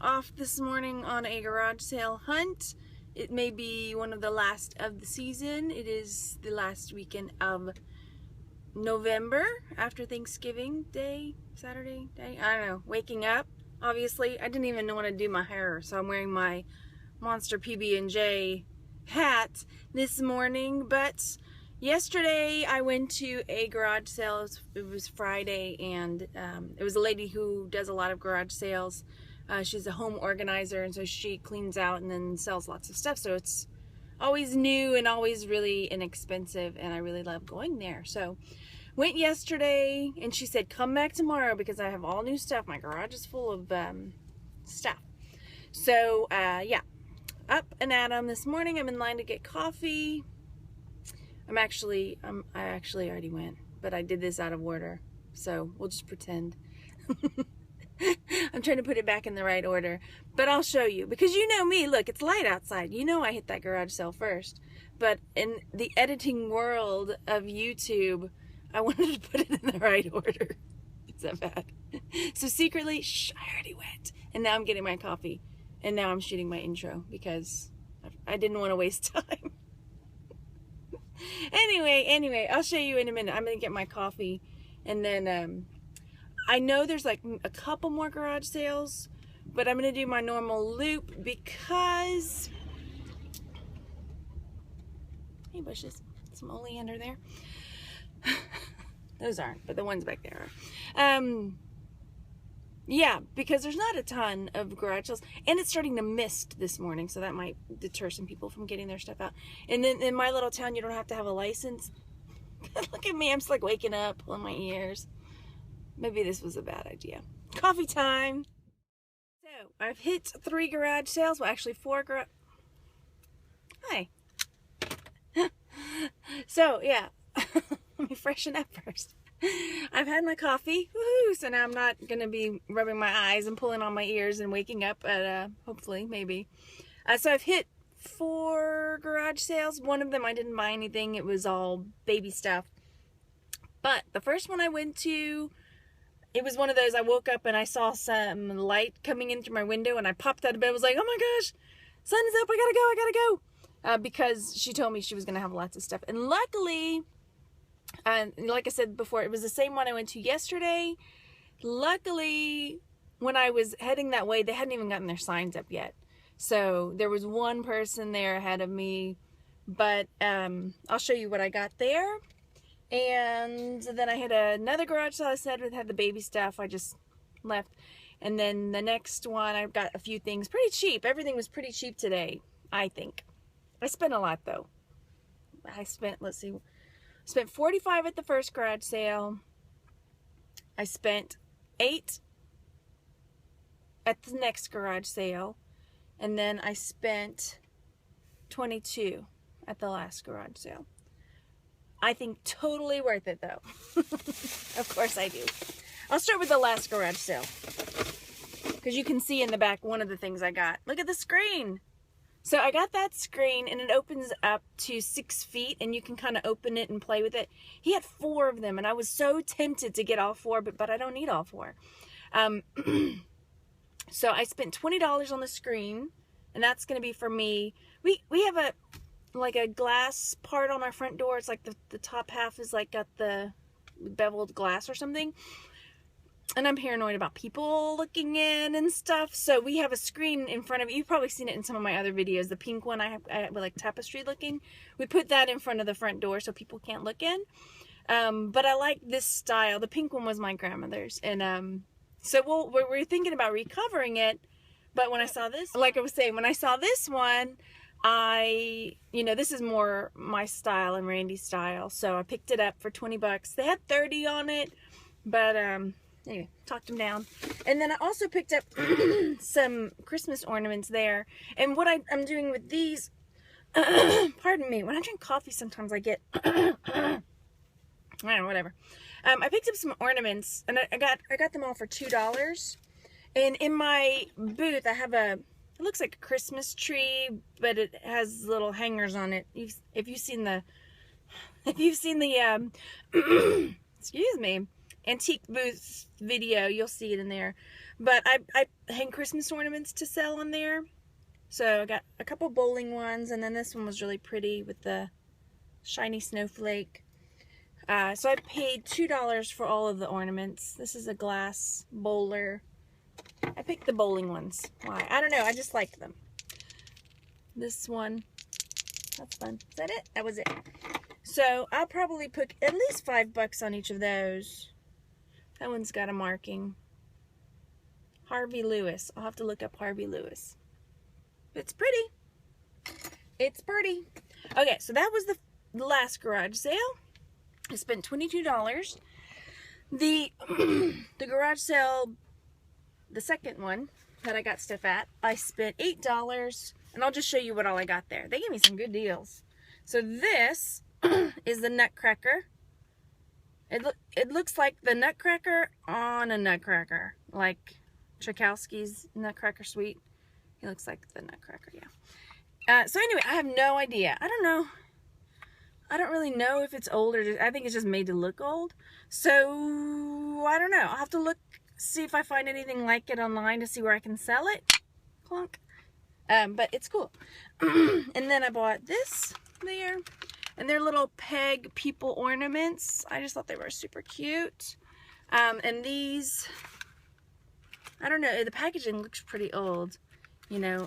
off this morning on a garage sale hunt. It may be one of the last of the season. It is the last weekend of November after Thanksgiving Day, Saturday day, I don't know, waking up. Obviously, I didn't even want to do my hair, so I'm wearing my Monster PB&J hat this morning. But yesterday I went to a garage sale. It was Friday, and it was a lady who does a lot of garage sales. She's a home organizer, and so she cleans out and then sells lots of stuff. So it's always new and always really inexpensive, and I really love going there. So went yesterday, and she said, come back tomorrow because I have all new stuff. My garage is full of stuff. So yeah, up and at 'em this morning. I'm in line to get coffee. I actually already went, but I did this out of order, so we'll just pretend. I'm trying to put it back in the right order, but I'll show you, because you know me. Look, it's light outside. You know I hit that garage sale first, but in the editing world of YouTube, I wanted to put it in the right order. Is that bad? So secretly, shh, I already went, and now I'm getting my coffee, and now I'm shooting my intro because I didn't want to waste time. Anyway, I'll show you in a minute. I'm gonna get my coffee, and then I know there's like a couple more garage sales, but I'm gonna do my normal loop because, hey bushes, some oleander there. Those aren't, but the ones back there are. Yeah, because there's not a ton of garage sales, and it's starting to mist this morning, so that might deter some people from getting their stuff out. And then in my little town, you don't have to have a license. Look at me, I'm just like waking up, pulling my ears. Maybe this was a bad idea. Coffee time. So I've hit 3 garage sales. Well, actually 4 garage. Hi. So yeah, let me freshen up first. I've had my coffee, woohoo! So now I'm not gonna be rubbing my eyes and pulling on my ears and waking up at hopefully, maybe. So I've hit 4 garage sales. One of them I didn't buy anything. It was all baby stuff. But the first one I went to, it was one of those, I woke up and I saw some light coming in through my window, and I popped out of bed. I was like, oh my gosh, sun is up, I gotta go. Because she told me she was gonna have lots of stuff. And luckily, like I said before, it was the same one I went to yesterday. Luckily, when I was heading that way, they hadn't even gotten their signs up yet. So there was one person there ahead of me, but I'll show you what I got there. And then I had another garage sale I said it had the baby stuff. I just left. And then the next one, I've got a few things pretty cheap. Everything was pretty cheap today, I think. I spent a lot though. I spent, let's see, spent $45 at the first garage sale. I spent $8 at the next garage sale. And then I spent $22 at the last garage sale. I think totally worth it though. Of course I do. I'll start with the last garage sale, because you can see in the back one of the things I got. Look at the screen. So I got that screen, and it opens up to 6 feet, and you can kind of open it and play with it. He had 4 of them, and I was so tempted to get all 4, but I don't need all 4. So I spent $20 on the screen, and that's going to be for me. We have a glass part on our front door. It's like the top half is like got the beveled glass or something. And I'm paranoid about people looking in and stuff. So we have a screen in front of it. You've probably seen it in some of my other videos. The pink one I have like tapestry looking. We put that in front of the front door so people can't look in. But I like this style. The pink one was my grandmother's. And so we're thinking about recovering it. But when I saw this, like I was saying, when I saw this one, this is more my style and Randy's style, so I picked it up for 20 bucks. They had 30 on it, but anyway, talked them down. And then I also picked up some Christmas ornaments there. And what I'm doing with these, pardon me, when I drink coffee sometimes I get I don't know, whatever. I picked up some ornaments, and I got them all for $2. And in my booth I have it looks like a Christmas tree, but it has little hangers on it. If you've seen the excuse me, antique booth video. You'll see it in there. But I hang Christmas ornaments to sell on there. So I got a couple bowling ones, and then this one was really pretty with the shiny snowflake. So I paid $2 for all of the ornaments. This is a glass bowler. I picked the bowling ones. Why? I don't know. I just liked them. This one. That's fun. Is that it? That was it. So I'll probably put at least $5 on each of those. That one's got a marking. Harvey Lewis. I'll have to look up Harvey Lewis. It's pretty. It's pretty. Okay, so that was the last garage sale. I spent $22. The garage sale, the second one that I got stuff at, I spent $8, and I'll just show you what all I got there. They gave me some good deals. So this is the Nutcracker. It looks like the Nutcracker on a Nutcracker, like Tchaikovsky's Nutcracker Suite. He looks like the Nutcracker, yeah. So anyway, I have no idea. I don't know. I don't really know if it's old or I think it's just made to look old. So I don't know. I'll have to look, see if I find anything like it online to see where I can sell it. Clunk. But it's cool. And then I bought this there. And they're little peg people ornaments. I just thought they were super cute. And these, I don't know, the packaging looks pretty old, you know.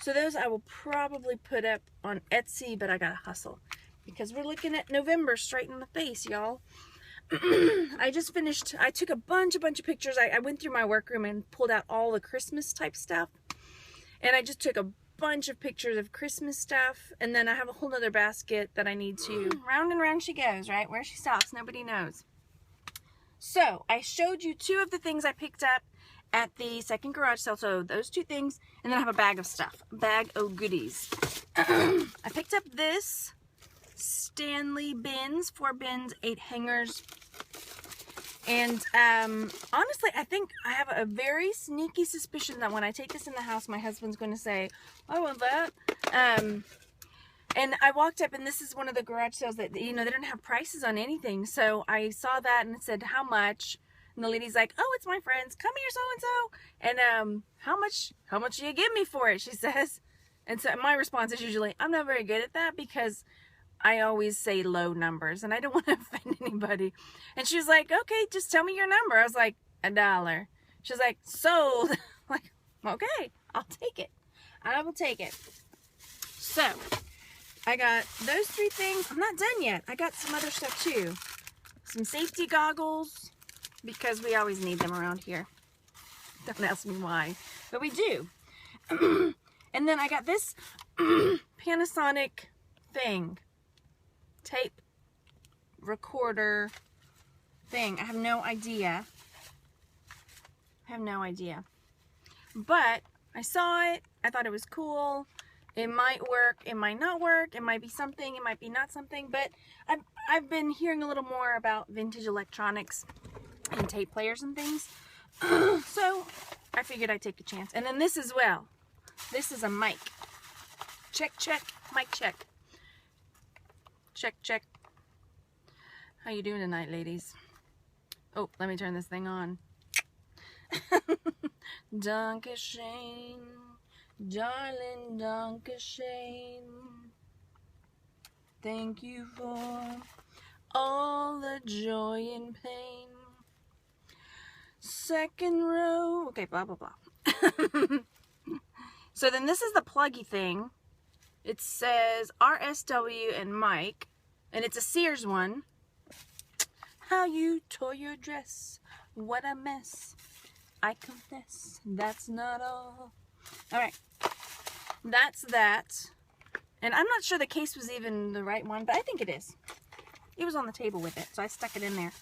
So those I will probably put up on Etsy, but I gotta hustle because we're looking at November straight in the face, y'all. I just finished, I took a bunch of pictures. I went through my workroom and pulled out all the Christmas type stuff. And I just took a bunch of pictures of Christmas stuff, and then I have a whole nother basket that I need to round and round she goes, right? Where she stops, nobody knows. So I showed you two of the things I picked up at the second garage sale. So those two things, and then I have a bag of stuff, a bag of goodies. I picked up this Stanley bins, 4 bins, 8 hangers. And honestly, I think I have a very sneaky suspicion that when I take this in the house, my husband's going to say, I want that. And I walked up, and this is one of the garage sales that, you know, they don't have prices on anything. So I saw that and it said, how much? And the lady's like, oh, it's my friend's. Come here, so-and-so. And how much do you give me for it? She says. And so my response is usually, I'm not very good at that because I always say low numbers and I don't want to offend anybody. And she was like, okay, just tell me your number. I was like, $1. She was like, sold. I'm like, okay, I'll take it. I will take it. So I got those 3 things. I'm not done yet. I got some other stuff too. Some safety goggles because we always need them around here. Don't ask me why, but we do. And then I got this Panasonic thing. Tape recorder thing. I have no idea. But I saw it. I thought it was cool. It might work. It might not work. It might be something. It might be not something. But I've been hearing a little more about vintage electronics and tape players and things. So I figured I'd take a chance. And then this as well. This is a mic. Check, check. Mic check. Check, check. How you doing tonight, ladies? Oh, let me turn this thing on. Dankeschön, darling, Dankeschön. Thank you for all the joy and pain. Second row. Okay, blah, blah, blah. So then this is the pluggy thing. It says RSW and Mike, and it's a Sears one. How you tore your dress, what a mess. I confess, that's not all. Alright, that's that. And I'm not sure the case was even the right one, but I think it is. It was on the table with it, so I stuck it in there.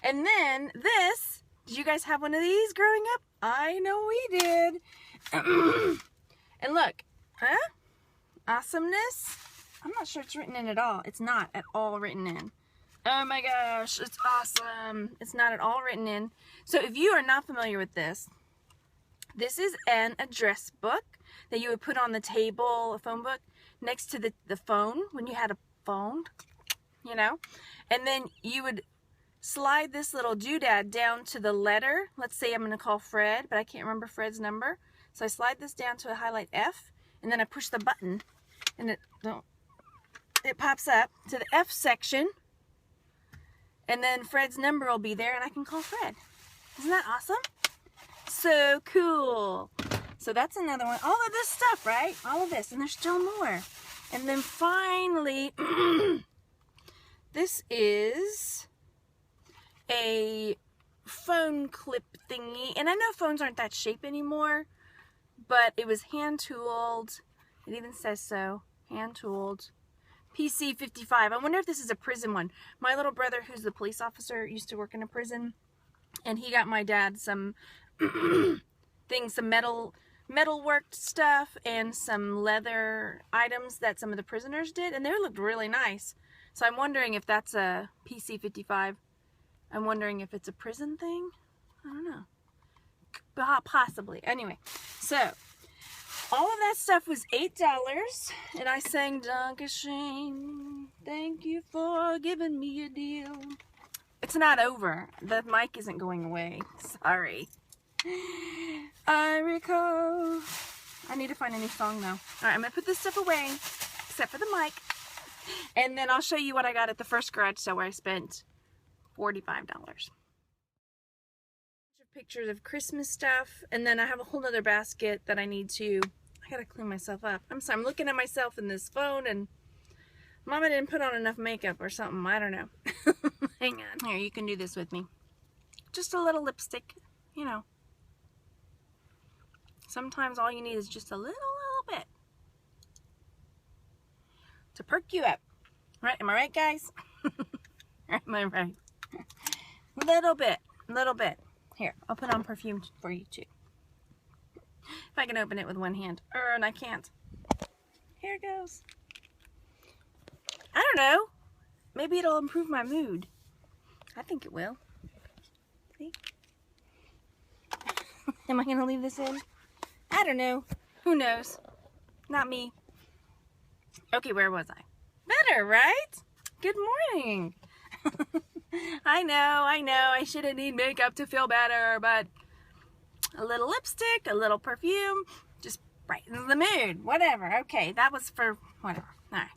And then this, did you guys have one of these growing up? I know we did. And look, huh? Awesomeness. I'm not sure it's written in at all. It's not at all written in. Oh my gosh, it's awesome. It's not at all written in. So if you are not familiar with this, this is an address book that you would put on the table, a phone book, next to the phone when you had a phone. you know? And then you would slide this little doodad down to the letter. Let's say I'm going to call Fred, but I can't remember Fred's number. So I slide this down to a highlight F, and then I push the button, and it pops up to the F section, and then Fred's number will be there, and I can call Fred. Isn't that awesome? So cool. So that's another one. All of this stuff, right? All of this, and there's still more. And then finally, this is a phone clip thingy, and I know phones aren't that shape anymore, but it was hand tooled. It even says so, hand tooled. PC 55. I wonder if this is a prison one. My little brother, who's the police officer, used to work in a prison, and he got my dad some things, some metal worked stuff and some leather items that some of the prisoners did, and they looked really nice. So I'm wondering if that's a PC 55. I'm wondering if it's a prison thing. I don't know. Possibly. Anyway, so all of that stuff was $8, and I sang Dankeschön. Thank you for giving me a deal. It's not over. The mic isn't going away. Sorry. I recall. I need to find a new song now. Alright, I'm going to put this stuff away, except for the mic. And then I'll show you what I got at the first garage sale where I spent $45. Pictures of Christmas stuff, and then I have a whole other basket that I gotta clean myself up. I'm sorry, I'm looking at myself in this phone, and Mama didn't put on enough makeup or something. I don't know. Hang on. Here, you can do this with me. Just a little lipstick, you know. Sometimes all you need is just a little bit to perk you up. Right? Am I right, guys? Am I right? Little bit. Here, I'll put on perfume for you too. If I can open it with one hand. And I can't. Here it goes. I don't know. Maybe it'll improve my mood. I think it will. See? Am I going to leave this in? I don't know. Who knows? Not me. Okay, where was I? Better, right? Good morning. I know. I shouldn't need makeup to feel better, but a little lipstick, a little perfume, just brightens the mood. Whatever. Okay, that was for whatever. All right.